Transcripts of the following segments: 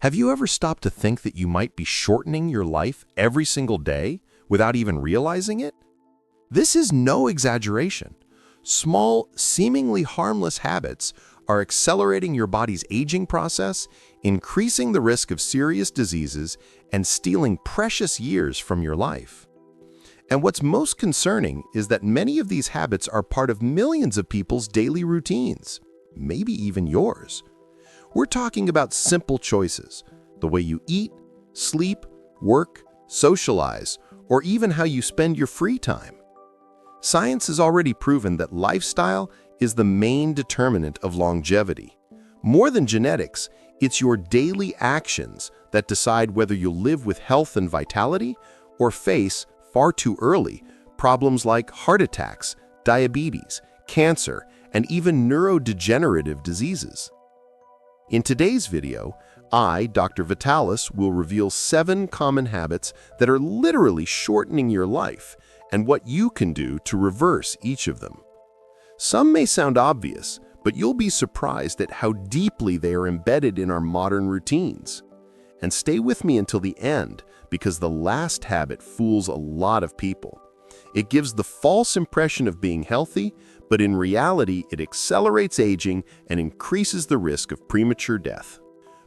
Have you ever stopped to think that you might be shortening your life every single day without even realizing it? This is no exaggeration. Small, seemingly harmless habits are accelerating your body's aging process, increasing the risk of serious diseases, and stealing precious years from your life. And what's most concerning is that many of these habits are part of millions of people's daily routines, maybe even yours. We're talking about simple choices, the way you eat, sleep, work, socialize, or even how you spend your free time. Science has already proven that lifestyle is the main determinant of longevity. More than genetics, it's your daily actions that decide whether you'll live with health and vitality or face, far too early, problems like heart attacks, diabetes, cancer, and even neurodegenerative diseases. In today's video, I, Dr. Vitallis, will reveal 7 common habits that are literally shortening your life and what you can do to reverse each of them. Some may sound obvious, but you'll be surprised at how deeply they are embedded in our modern routines. And stay with me until the end, because the last habit fools a lot of people. It gives the false impression of being healthy, but in reality, it accelerates aging and increases the risk of premature death.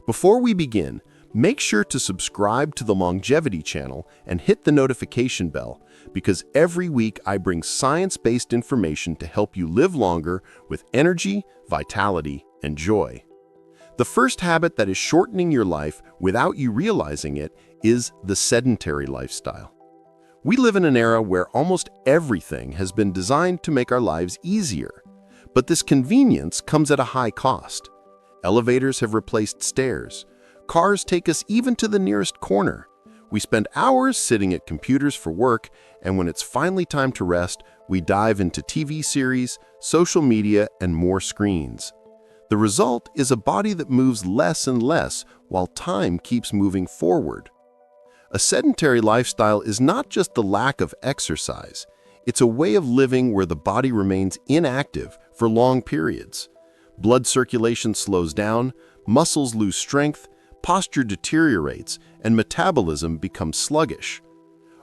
Before we begin, make sure to subscribe to the Longevity channel and hit the notification bell, because every week I bring science-based information to help you live longer with energy, vitality, and joy. The first habit that is shortening your life without you realizing it is the sedentary lifestyle. We live in an era where almost everything has been designed to make our lives easier, but this convenience comes at a high cost. Elevators have replaced stairs. Cars take us even to the nearest corner. We spend hours sitting at computers for work, and when it's finally time to rest, we dive into TV series, social media, and more screens. The result is a body that moves less and less while time keeps moving forward. A sedentary lifestyle is not just the lack of exercise. It's a way of living where the body remains inactive for long periods. Blood circulation slows down, muscles lose strength, posture deteriorates, and metabolism becomes sluggish.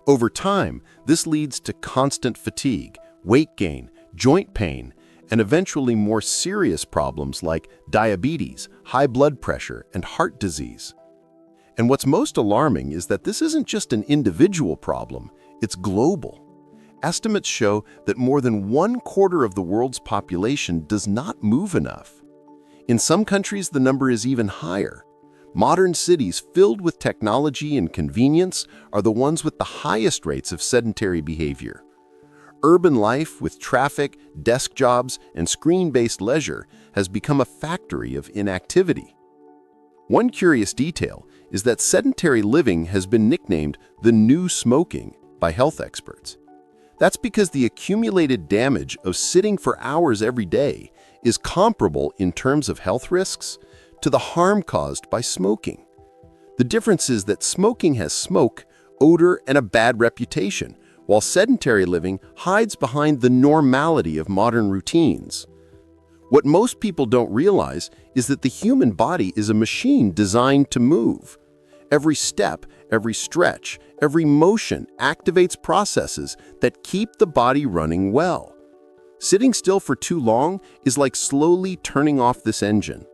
Over time, this leads to constant fatigue, weight gain, joint pain, and eventually more serious problems like diabetes, high blood pressure, and heart disease. And what's most alarming is that this isn't just an individual problem, it's global. Estimates show that more than 1/4 of the world's population does not move enough. In some countries, the number is even higher. Modern cities filled with technology and convenience are the ones with the highest rates of sedentary behavior. Urban life with traffic, desk jobs, and screen-based leisure has become a factory of inactivity. One curious detail is that sedentary living has been nicknamed the new smoking by health experts. That's because the accumulated damage of sitting for hours every day is comparable in terms of health risks to the harm caused by smoking. The difference is that smoking has smoke, odor, and a bad reputation, while sedentary living hides behind the normality of modern routines. What most people don't realize is that the human body is a machine designed to move. Every step, every stretch, every motion activates processes that keep the body running well. Sitting still for too long is like slowly turning off this engine.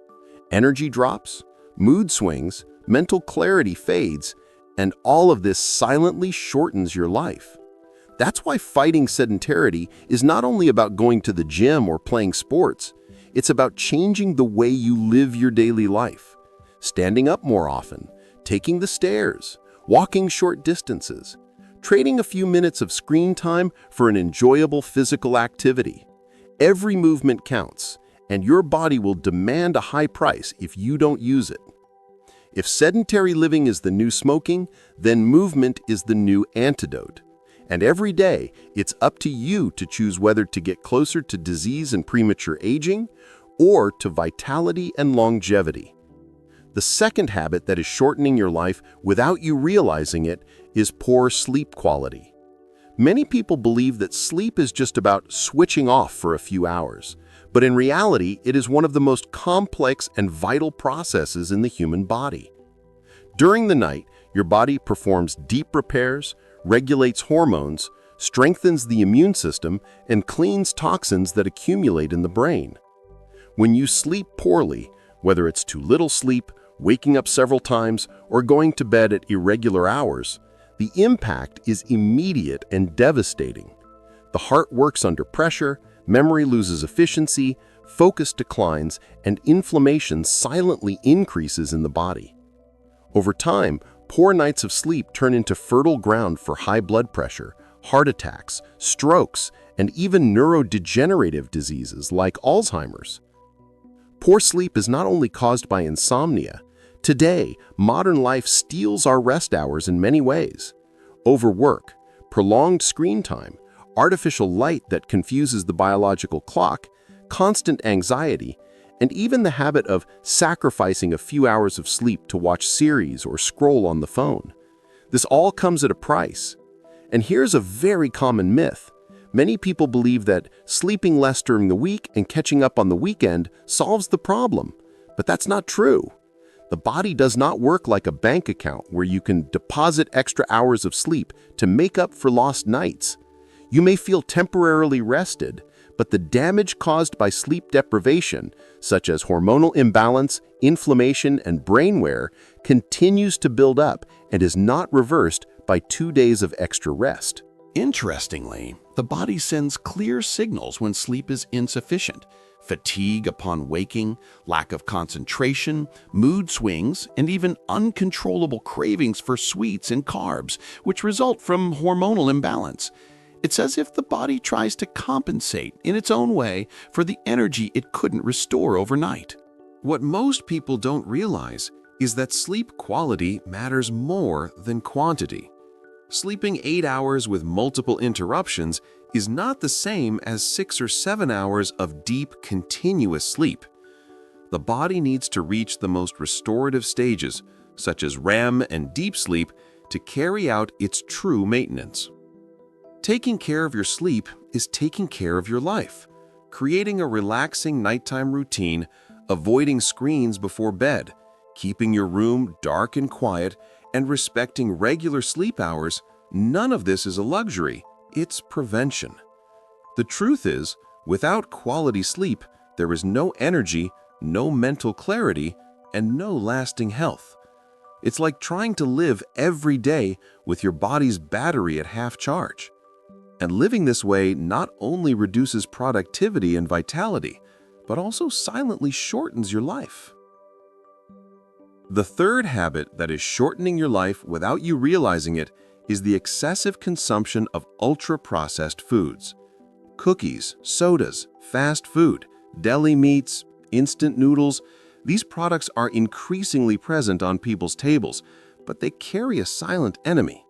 Energy drops, mood swings, mental clarity fades, and all of this silently shortens your life. That's why fighting sedentarity is not only about going to the gym or playing sports, it's about changing the way you live your daily life. Standing up more often, taking the stairs, walking short distances, trading a few minutes of screen time for an enjoyable physical activity. Every movement counts, and your body will demand a high price if you don't use it. If sedentary living is the new smoking, then movement is the new antidote. And every day, it's up to you to choose whether to get closer to disease and premature aging or to vitality and longevity. The second habit that is shortening your life without you realizing it is poor sleep quality. Many people believe that sleep is just about switching off for a few hours, but in reality, it is one of the most complex and vital processes in the human body. During the night, your body performs deep repairs, regulates hormones, strengthens the immune system, and cleans toxins that accumulate in the brain. When you sleep poorly, whether it's too little sleep, waking up several times, or going to bed at irregular hours, the impact is immediate and devastating. The heart works under pressure, memory loses efficiency, focus declines, and inflammation silently increases in the body. Over time, poor nights of sleep turn into fertile ground for high blood pressure, heart attacks, strokes, and even neurodegenerative diseases like Alzheimer's. Poor sleep is not only caused by insomnia. Today, modern life steals our rest hours in many ways. Overwork, prolonged screen time, artificial light that confuses the biological clock, constant anxiety, and even the habit of sacrificing a few hours of sleep to watch series or scroll on the phone. This all comes at a price. And here's a very common myth. Many people believe that sleeping less during the week and catching up on the weekend solves the problem. But that's not true. The body does not work like a bank account where you can deposit extra hours of sleep to make up for lost nights. You may feel temporarily rested, but the damage caused by sleep deprivation, such as hormonal imbalance, inflammation, and brain wear, continues to build up and is not reversed by 2 days of extra rest. Interestingly, the body sends clear signals when sleep is insufficient. Fatigue upon waking, lack of concentration, mood swings, and even uncontrollable cravings for sweets and carbs, which result from hormonal imbalance. It's as if the body tries to compensate in its own way for the energy it couldn't restore overnight. What most people don't realize is that sleep quality matters more than quantity. Sleeping 8 hours with multiple interruptions is not the same as 6 or 7 hours of deep, continuous sleep. The body needs to reach the most restorative stages, such as REM and deep sleep, to carry out its true maintenance. Taking care of your sleep is taking care of your life. Creating a relaxing nighttime routine, avoiding screens before bed, keeping your room dark and quiet, and respecting regular sleep hours, none of this is a luxury, it's prevention. The truth is, without quality sleep, there is no energy, no mental clarity, and no lasting health. It's like trying to live every day with your body's battery at half charge. And living this way not only reduces productivity and vitality, but also silently shortens your life. The third habit that is shortening your life without you realizing it is the excessive consumption of ultra-processed foods. Cookies, sodas, fast food, deli meats, instant noodles, these products are increasingly present on people's tables, but they carry a silent enemy.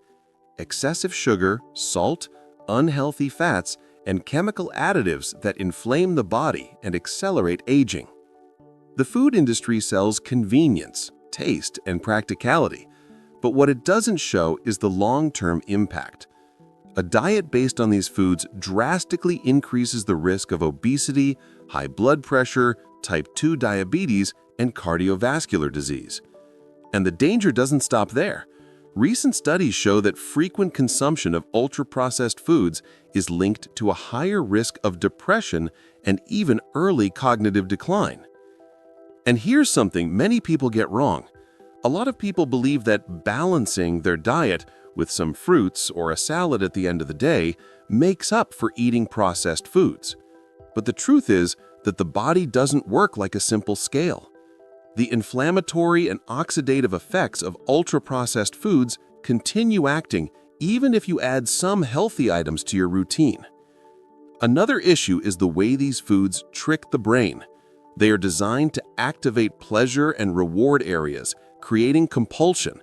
Excessive sugar, salt, unhealthy fats, and chemical additives that inflame the body and accelerate aging. The food industry sells convenience, taste, and practicality, but what it doesn't show is the long-term impact. A diet based on these foods drastically increases the risk of obesity, high blood pressure, type 2 diabetes, and cardiovascular disease. And the danger doesn't stop there. Recent studies show that frequent consumption of ultra-processed foods is linked to a higher risk of depression and even early cognitive decline. And here's something many people get wrong. A lot of people believe that balancing their diet with some fruits or a salad at the end of the day makes up for eating processed foods. But the truth is that the body doesn't work like a simple scale. The inflammatory and oxidative effects of ultra-processed foods continue acting even if you add some healthy items to your routine. Another issue is the way these foods trick the brain. They are designed to activate pleasure and reward areas, creating compulsion.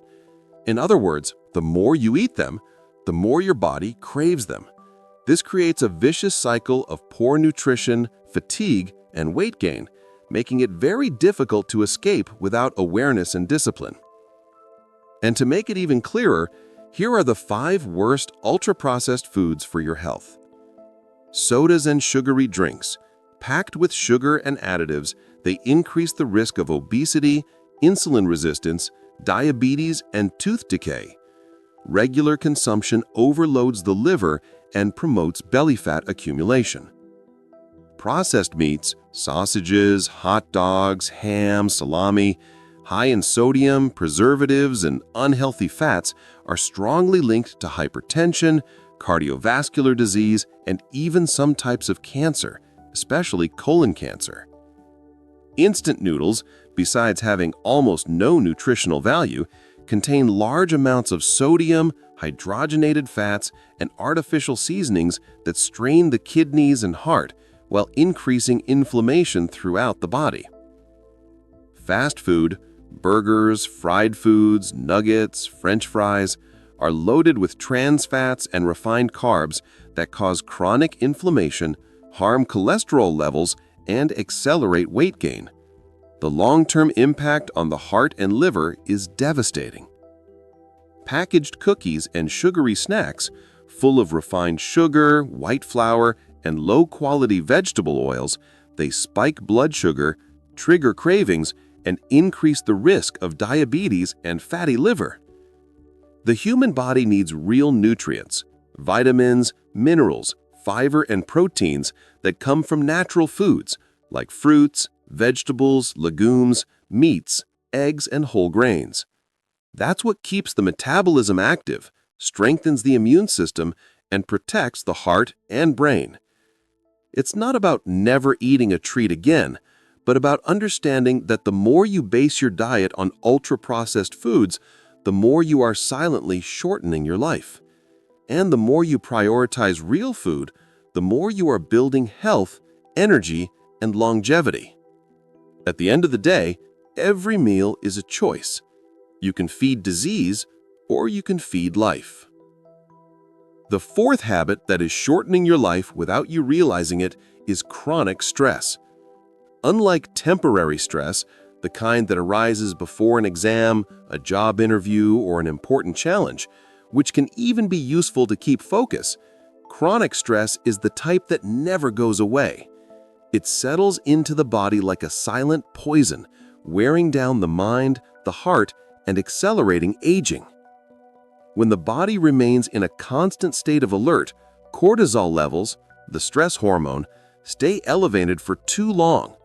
In other words, the more you eat them, the more your body craves them. This creates a vicious cycle of poor nutrition, fatigue, and weight gain, making it very difficult to escape without awareness and discipline. And to make it even clearer, here are the 5 worst ultra-processed foods for your health. Sodas and sugary drinks. Packed with sugar and additives, they increase the risk of obesity, insulin resistance, diabetes, and tooth decay. Regular consumption overloads the liver and promotes belly fat accumulation. Processed meats, sausages, hot dogs, ham, salami, high in sodium, preservatives, and unhealthy fats are strongly linked to hypertension, cardiovascular disease, and even some types of cancer, especially colon cancer. Instant noodles, besides having almost no nutritional value, contain large amounts of sodium, hydrogenated fats, and artificial seasonings that strain the kidneys and heart while increasing inflammation throughout the body. Fast food, burgers, fried foods, nuggets, French fries are loaded with trans fats and refined carbs that cause chronic inflammation, harm cholesterol levels, and accelerate weight gain. The long-term impact on the heart and liver is devastating. Packaged cookies and sugary snacks full of refined sugar, white flour, and low-quality vegetable oils, they spike blood sugar, trigger cravings, and increase the risk of diabetes and fatty liver. The human body needs real nutrients, vitamins, minerals, fiber, and proteins that come from natural foods like fruits, vegetables, legumes, meats, eggs, and whole grains. That's what keeps the metabolism active, strengthens the immune system, and protects the heart and brain. It's not about never eating a treat again, but about understanding that the more you base your diet on ultra-processed foods, the more you are silently shortening your life. And the more you prioritize real food, the more you are building health, energy, and longevity. At the end of the day, every meal is a choice. You can feed disease, or you can feed life. The fourth habit that is shortening your life without you realizing it is chronic stress. Unlike temporary stress, the kind that arises before an exam, a job interview, or an important challenge, which can even be useful to keep focus, chronic stress is the type that never goes away. It settles into the body like a silent poison, wearing down the mind, the heart, and accelerating aging. When the body remains in a constant state of alert, cortisol levels, the stress hormone, stay elevated for too long.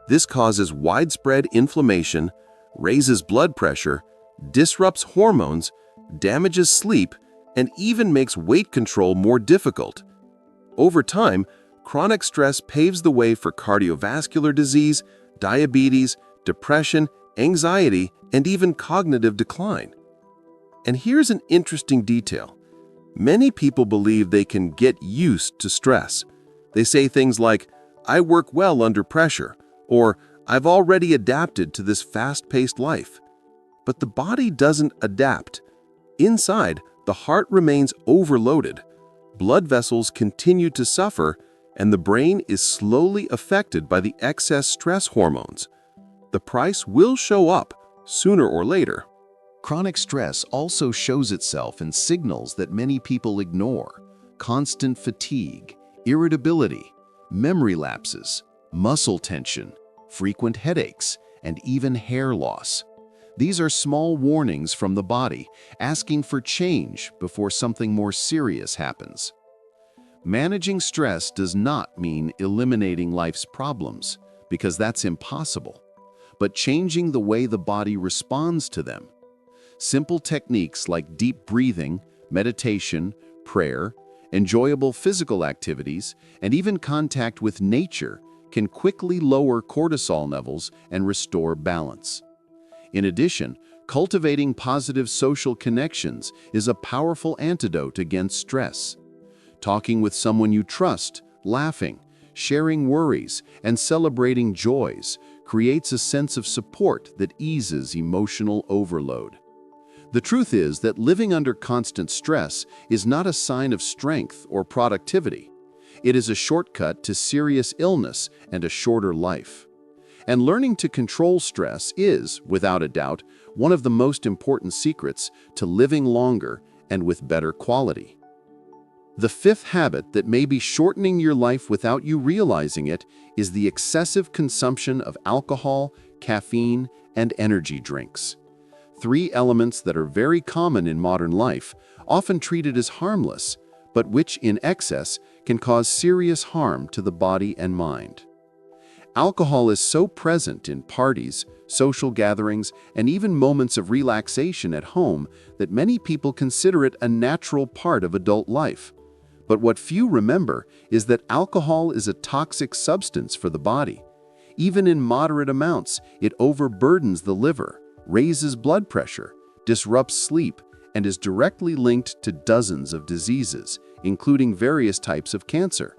This causes widespread inflammation, raises blood pressure, disrupts hormones, damages sleep, and even makes weight control more difficult. Over time, chronic stress paves the way for cardiovascular disease, diabetes, depression, anxiety, and even cognitive decline. And here's an interesting detail. Many people believe they can get used to stress. They say things like, "I work well under pressure," or "I've already adapted to this fast-paced life." But the body doesn't adapt. Inside, the heart remains overloaded, blood vessels continue to suffer, and the brain is slowly affected by the excess stress hormones. The price will show up sooner or later. Chronic stress also shows itself in signals that many people ignore: constant fatigue, irritability, memory lapses, muscle tension, frequent headaches, and even hair loss. These are small warnings from the body asking for change before something more serious happens. Managing stress does not mean eliminating life's problems, because that's impossible, but changing the way the body responds to them. Simple techniques like deep breathing, meditation, prayer, enjoyable physical activities, and even contact with nature can quickly lower cortisol levels and restore balance. In addition, cultivating positive social connections is a powerful antidote against stress. Talking with someone you trust, laughing, sharing worries, and celebrating joys creates a sense of support that eases emotional overload. The truth is that living under constant stress is not a sign of strength or productivity. It is a shortcut to serious illness and a shorter life. And learning to control stress is, without a doubt, one of the most important secrets to living longer and with better quality. The fifth habit that may be shortening your life without you realizing it is the excessive consumption of alcohol, caffeine, and energy drinks. Three elements that are very common in modern life, often treated as harmless, but which in excess can cause serious harm to the body and mind. Alcohol is so present in parties, social gatherings, and even moments of relaxation at home that many people consider it a natural part of adult life. But what few remember is that alcohol is a toxic substance for the body. Even in moderate amounts, it overburdens the liver, raises blood pressure, disrupts sleep, and is directly linked to dozens of diseases, including various types of cancer.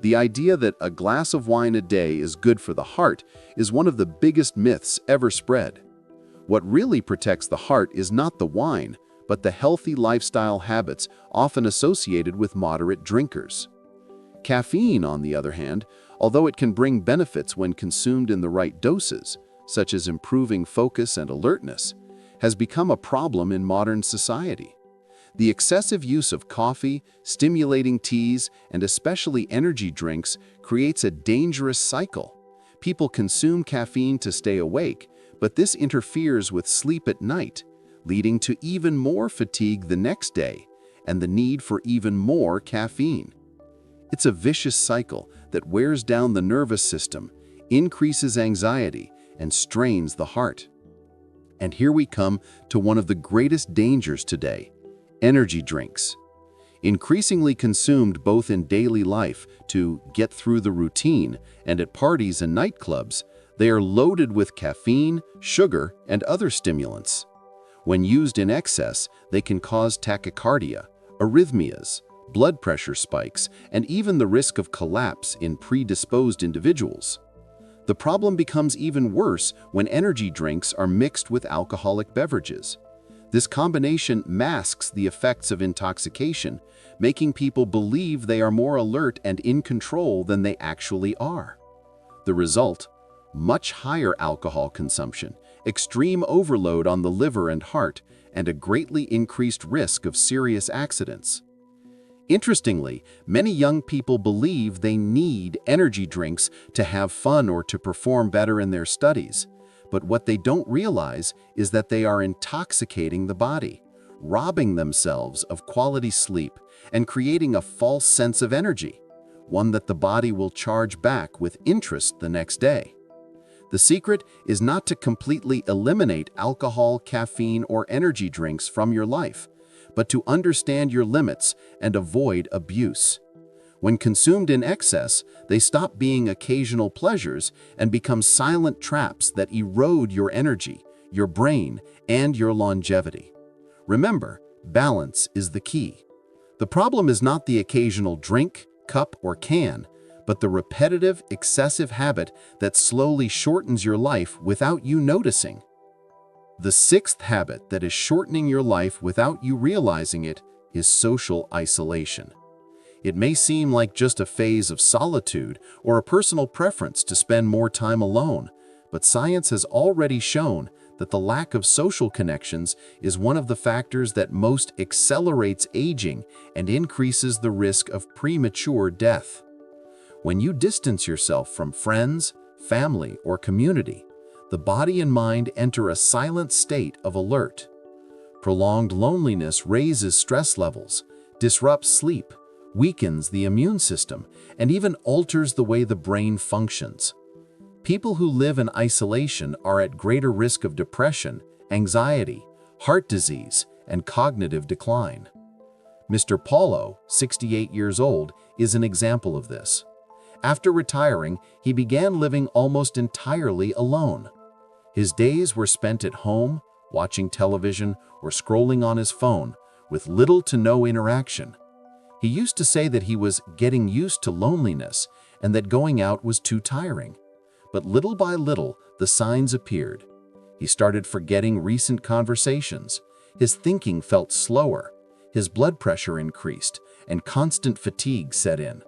The idea that a glass of wine a day is good for the heart is one of the biggest myths ever spread. What really protects the heart is not the wine, but the healthy lifestyle habits often associated with moderate drinkers. Caffeine, on the other hand, although it can bring benefits when consumed in the right doses, such as improving focus and alertness, has become a problem in modern society. The excessive use of coffee, stimulating teas, and especially energy drinks creates a dangerous cycle. People consume caffeine to stay awake, but this interferes with sleep at night, leading to even more fatigue the next day and the need for even more caffeine. It's a vicious cycle that wears down the nervous system, increases anxiety, and strains the heart. And here we come to one of the greatest dangers today: energy drinks. Increasingly consumed both in daily life to get through the routine and at parties and nightclubs, they are loaded with caffeine, sugar, and other stimulants. When used in excess, they can cause tachycardia, arrhythmias, blood pressure spikes, and even the risk of collapse in predisposed individuals. The problem becomes even worse when energy drinks are mixed with alcoholic beverages. This combination masks the effects of intoxication, making people believe they are more alert and in control than they actually are. The result? Much higher alcohol consumption, extreme overload on the liver and heart, and a greatly increased risk of serious accidents. Interestingly, many young people believe they need energy drinks to have fun or to perform better in their studies. But what they don't realize is that they are intoxicating the body, robbing themselves of quality sleep, and creating a false sense of energy, one that the body will charge back with interest the next day. The secret is not to completely eliminate alcohol, caffeine, or energy drinks from your life, but to understand your limits and avoid abuse. When consumed in excess, they stop being occasional pleasures and become silent traps that erode your energy, your brain, and your longevity. Remember, balance is the key. The problem is not the occasional drink, cup, or can, but the repetitive, excessive habit that slowly shortens your life without you noticing. The sixth habit that is shortening your life without you realizing it is social isolation. It may seem like just a phase of solitude or a personal preference to spend more time alone, but science has already shown that the lack of social connections is one of the factors that most accelerates aging and increases the risk of premature death. When you distance yourself from friends, family, or community, the body and mind enter a silent state of alert. Prolonged loneliness raises stress levels, disrupts sleep, weakens the immune system, and even alters the way the brain functions. People who live in isolation are at greater risk of depression, anxiety, heart disease, and cognitive decline. Mr. Paulo, 68 years old, is an example of this. After retiring, he began living almost entirely alone. His days were spent at home, watching television or scrolling on his phone, with little to no interaction. He used to say that he was getting used to loneliness and that going out was too tiring. But little by little, the signs appeared. He started forgetting recent conversations. His thinking felt slower. His blood pressure increased, and constant fatigue set in.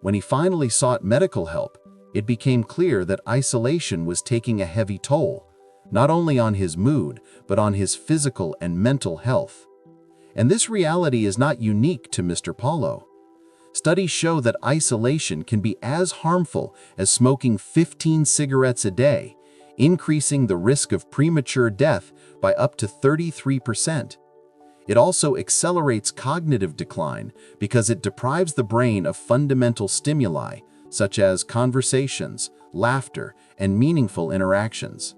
When he finally sought medical help, it became clear that isolation was taking a heavy toll, not only on his mood, but on his physical and mental health. And this reality is not unique to Mr. Paulo. Studies show that isolation can be as harmful as smoking 15 cigarettes a day, increasing the risk of premature death by up to 33%. It also accelerates cognitive decline because it deprives the brain of fundamental stimuli, such as conversations, laughter, and meaningful interactions.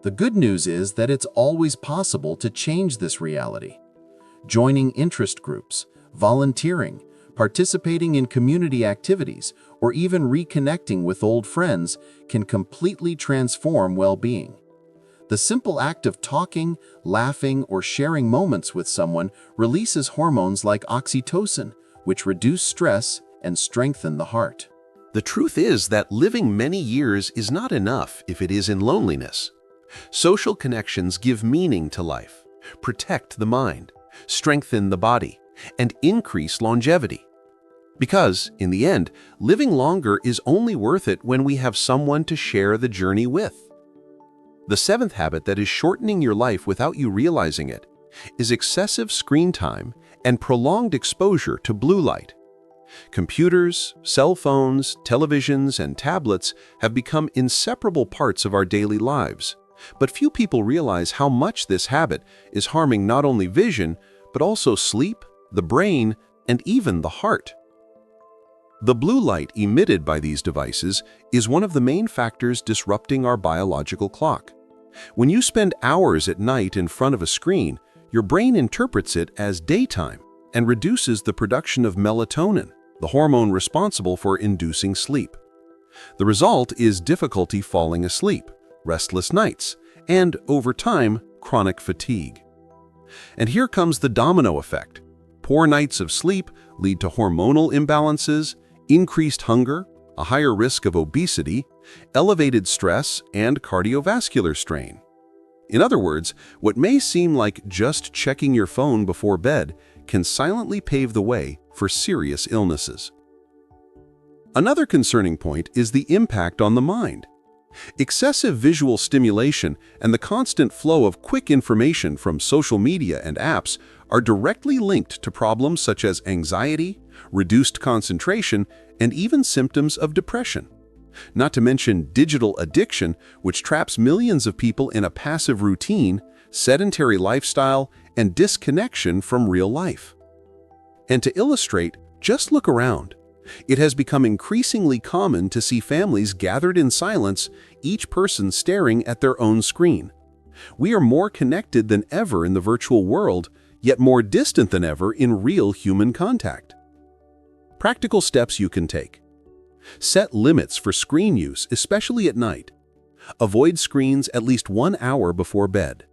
The good news is that it's always possible to change this reality. Joining interest groups, volunteering, participating in community activities, or even reconnecting with old friends can completely transform well-being. The simple act of talking, laughing, or sharing moments with someone releases hormones like oxytocin, which reduce stress and strengthen the heart. The truth is that living many years is not enough if it is in loneliness. Social connections give meaning to life, protect the mind, strengthen the body, and increase longevity. Because, in the end, living longer is only worth it when we have someone to share the journey with. The seventh habit that is shortening your life without you realizing it is excessive screen time and prolonged exposure to blue light. Computers, cell phones, televisions, and tablets have become inseparable parts of our daily lives, but few people realize how much this habit is harming not only vision, but also sleep, the brain, and even the heart. The blue light emitted by these devices is one of the main factors disrupting our biological clock. When you spend hours at night in front of a screen, your brain interprets it as daytime and reduces the production of melatonin, the hormone responsible for inducing sleep. The result is difficulty falling asleep, restless nights, and, over time, chronic fatigue. And here comes the domino effect. Poor nights of sleep lead to hormonal imbalances, increased hunger, a higher risk of obesity, elevated stress, and cardiovascular strain. In other words, what may seem like just checking your phone before bed can silently pave the way for serious illnesses. Another concerning point is the impact on the mind. Excessive visual stimulation and the constant flow of quick information from social media and apps are directly linked to problems such as anxiety, reduced concentration, and even symptoms of depression. Not to mention digital addiction, which traps millions of people in a passive routine, sedentary lifestyle, and disconnection from real life. And to illustrate, just look around. It has become increasingly common to see families gathered in silence, each person staring at their own screen. We are more connected than ever in the virtual world, yet more distant than ever in real human contact. Practical steps you can take. Set limits for screen use, especially at night. Avoid screens at least 1 hour before bed.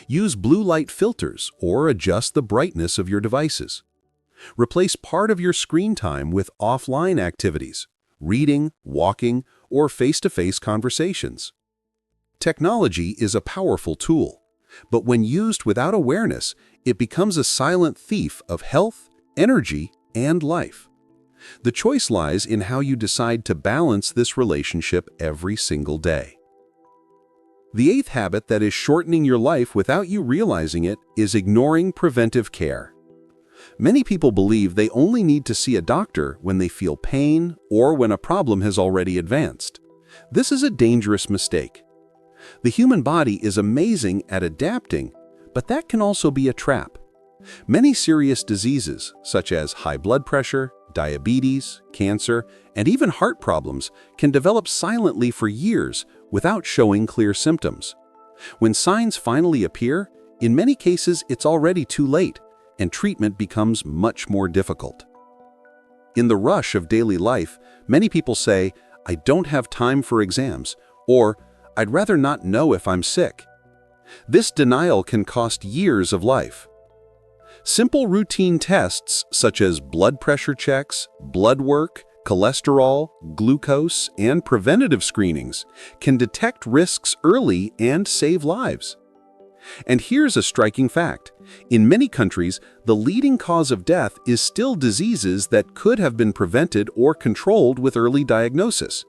Use blue light filters or adjust the brightness of your devices. Replace part of your screen time with offline activities, reading, walking, or face-to-face conversations. Technology is a powerful tool, but when used without awareness, it becomes a silent thief of health, energy, and life. The choice lies in how you decide to balance this relationship every single day. The eighth habit that is shortening your life without you realizing it is ignoring preventive care. Many people believe they only need to see a doctor when they feel pain or when a problem has already advanced. This is a dangerous mistake. The human body is amazing at adapting, but that can also be a trap. Many serious diseases, such as high blood pressure, diabetes, cancer, and even heart problems, can develop silently for years without showing clear symptoms. When signs finally appear, in many cases it's already too late, and treatment becomes much more difficult. In the rush of daily life, many people say, "I don't have time for exams," or "I'd rather not know if I'm sick." This denial can cost years of life. Simple routine tests such as blood pressure checks, blood work, cholesterol, glucose, and preventative screenings can detect risks early and save lives. And here's a striking fact. In many countries, the leading cause of death is still diseases that could have been prevented or controlled with early diagnosis.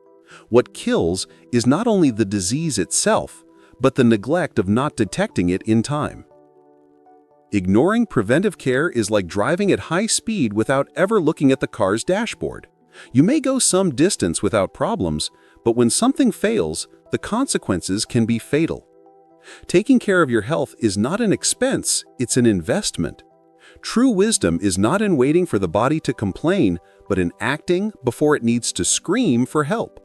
What kills is not only the disease itself, but the neglect of not detecting it in time. Ignoring preventive care is like driving at high speed without ever looking at the car's dashboard. You may go some distance without problems, But when something fails, the consequences can be fatal. Taking care of your health is not an expense, it's an investment. True wisdom is not in waiting for the body to complain, but in acting before it needs to scream for help.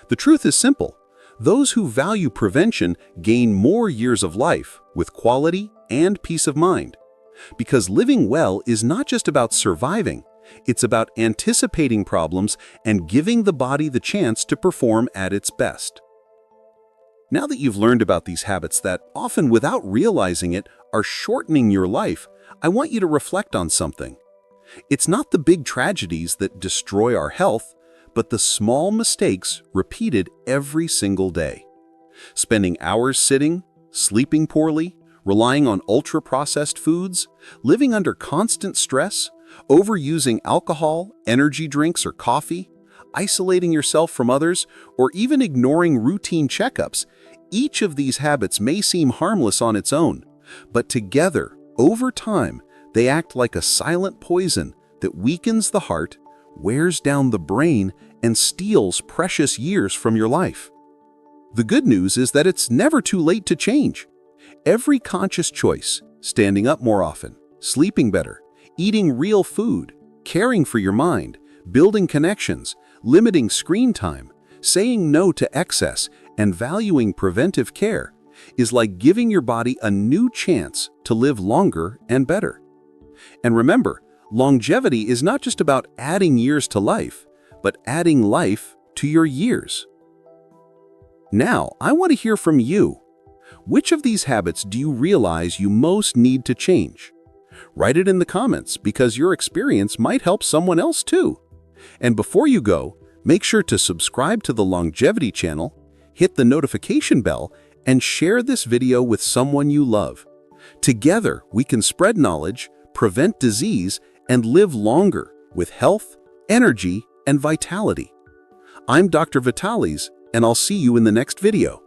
The truth is simple. Those who value prevention gain more years of life with quality and peace of mind. Because living well is not just about surviving, it's about anticipating problems and giving the body the chance to perform at its best. Now that you've learned about these habits that, often without realizing it, are shortening your life, I want you to reflect on something. It's not the big tragedies that destroy our health, but the small mistakes repeated every single day. Spending hours sitting, sleeping poorly, relying on ultra-processed foods, living under constant stress, overusing alcohol, energy drinks, or coffee, isolating yourself from others, or even ignoring routine checkups. Each of these habits may seem harmless on its own, but together, over time, they act like a silent poison that weakens the heart, wears down the brain, and steals precious years from your life. The good news is that it's never too late to change. Every conscious choice, standing up more often, sleeping better, eating real food, caring for your mind, building connections, limiting screen time, saying no to excess, and valuing preventive care, is like giving your body a new chance to live longer and better. And remember, longevity is not just about adding years to life, but adding life to your years. Now, I want to hear from you. Which of these habits do you realize you most need to change? Write it in the comments because your experience might help someone else too. And before you go, make sure to subscribe to the Longevity channel, hit the notification bell, and share this video with someone you love. Together, we can spread knowledge, prevent disease, and live longer with health, energy, and vitality. I'm Dr. Vitallis, and I'll see you in the next video.